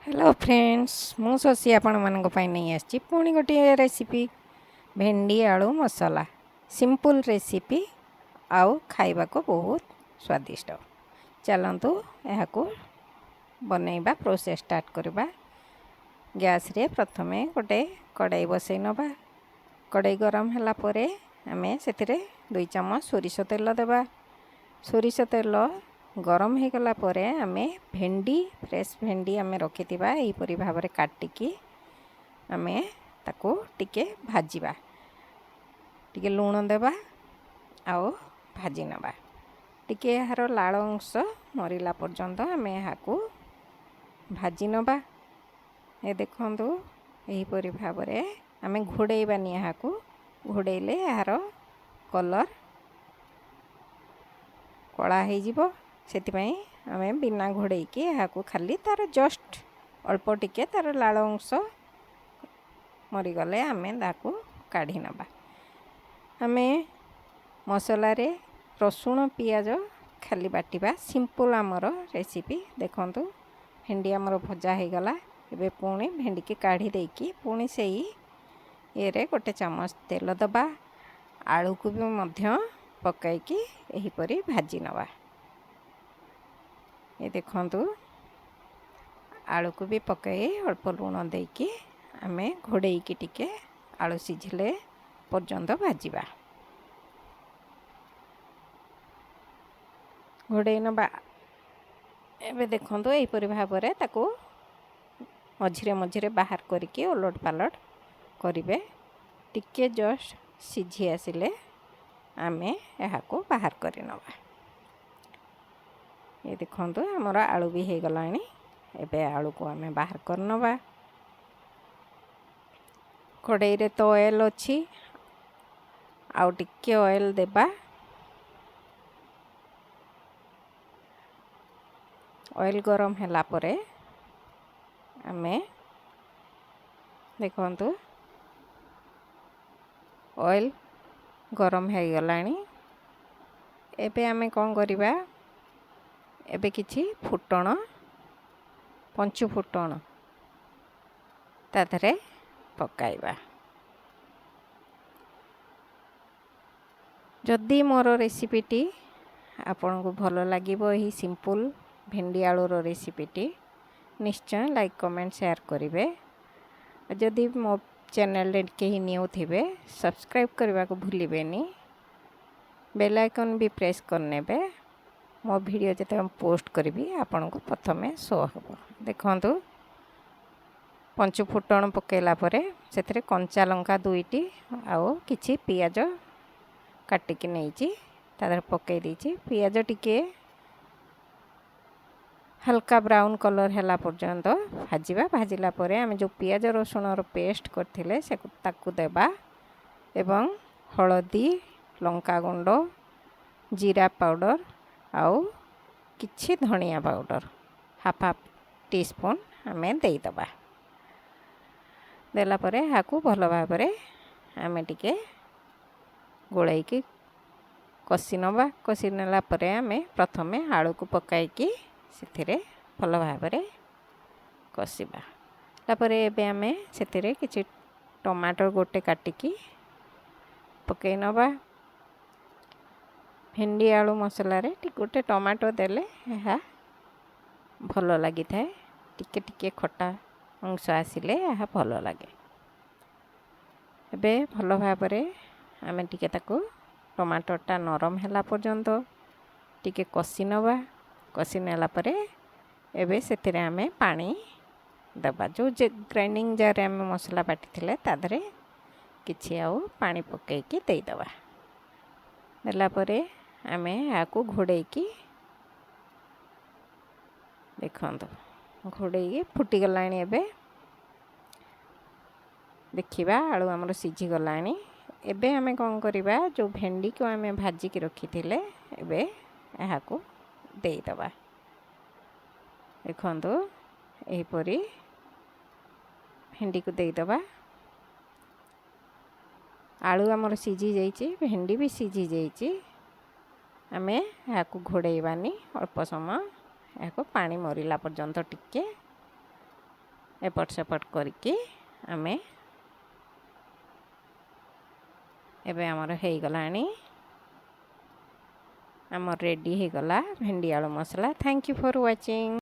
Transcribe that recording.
Hello friends मु शशि आपण मानक नहीं आसी पुणी गोटे रेसिपी भेंडी आलू मसला सिंपल रेसिपी आउ खाइबा को बहुत स्वादिष्ट। चलतु यह बनैबा प्रोसेस स्टार्ट करवा। गैस रे प्रथमे गोटे कड़ाई बसई नवा। कड़ाई गरम होला परे आमे सेतिरे 2 चम्मच सोरिष तेल देवा। सोरिष तेल गरम हो गला परे आमे भेंडी फ्रेश भेंडी आमे रखिथिबा एहीपरि भाबरे काटिकी आमे ताको टिके भाजिबा। टिके लूण देबा आओ भाजी नबा। टिके यार लाल अंश मरिला पर्यंत आमे याकू भाजी नबा। ए देखंतु एहीपरि भाबरे आमे घोड़ेइबानी याकू घोड़ेइले यार कलर कला हो जिवो। सेतिपई आमे बिना घोड़े की याकू खाली तार जस्ट अल्प टिके तार लाल अंश मरीगले आमे ताकू काढ़ी नबा। आमे मसला रे रसुण पियाज खाली बाटिबा। सिंपल आमर रेसिपी देखंतु भेंडी आमर भजा हो गला। एबे पुणी भेंडी की काढ़ी देकी पुणी सेई ये गोटे चम्मच तेल दबा। आलू को भी मध्य पकाइकी एहीपरि भाजी नवा। ये देखंतु आलू को भी पकाई अल्प लूण देकी आमे घोड़ेइकी टिके आलू सिझिले पर्यंत भाजिबा। घोड़े नबा। एबे देखंतु एहीपरि भाबरे ताको मझिरे मझिरे बाहर करके ओलट पालट करिवे। टिके जस्ट सिझी आसिले आमे याकू बाहर करि नबा। ये देखंतु हमर आलू भी हो गलानी। एबे आलू को आमे बाहर कर नबा। कड़ाई रे तो ऑयल अछि आउ टिके ऑयल देबा। ऑयल गरम होला परे आमे देखंतु ऑयल गरम हो गलानी। एबे आमे कोन करिबा एबे किछि फुटण पंचु फुटण ताधरे पकाइबा। जदि मोर रेसिपीटी आपन को भलो लागिबो ही सिंपल भेंडी आलू रो रेसिपीटी निश्चय लाइक कमेंट शेयर करिवे। जदि मो चैनल रे केही न्यू थिबे सब्सक्राइब करबा को भूलिबेनी। बेल आइकन भी प्रेस करनेबे। मो वीडियो जते हम पोस्ट करी आपन को प्रथमे शो हबो। देखंतु पंचु फुटण पकेला परे सेथरे कंचा लंका 2टी आउ किछि पियाज काटिकी नेइची तादर पकई देइची। पियाज टिके हल्का ब्राउन कलर हैला पर्यंत भाजिबा। भाजिला परे आमे जो पियाज रसुण रो पेस्ट करथिले से ताकू देबा एवं हळदी लंका गुंड जीरा पाउडर आउ किछि धनिया पाउडर हाफ टी स्पून आमे देई दबा। देला परे हाकू भलो भाबरे आमे टिके गोळाइकी कसी नबा। कसी नेला परे आमे प्रथमे आलू को पकाइकी सेथिरे भलो भाबरे कसीबा। तापरे एबे आमे सेथिरे किछि टमाटर गोटे काटिकी पकई नबा। भेंडी आलू मसला रे गोटे टमाटो देले यह भलो लगी थाए। टिके टिके खट्टा अंश आसिले यह भलो लगे। एबे भलो भाबरे आमे टिके ताको टमाटोटा नरम हैला पर्यंत टिके कसी नबा। कसी नेला परे एबे सेथिरे आमे पानी दबा। जो ग्राइंडिंग जार रे आमे मसला बाटी थिले तादरे किछि आउ पानी पकेइकी देई दबा। देला परे आमे याकू घोड़ेइकी देखंतु घोड़ेइकी फुटी गलानी। एबे देखिबा आलू हमर सिझी गलानी। एबे आमे कोन करिबा जो भेंडी को आमे भाजी की रखी थिले एबे याकू देई दबा। देखंतु एहीपरि भेंडी को देई दबा। आलू हमर सिझी जाइची भेंडी भी सिझी जाइची। आमे याकू घोड़ेइबानी अल्प समय याकू पानी मरिला पर्यंत टिके एपट सेपट करके आमे एबे हमर हे गलानी आमर रेडी हो गला भेंडी आलू मसला। Thank you for watching.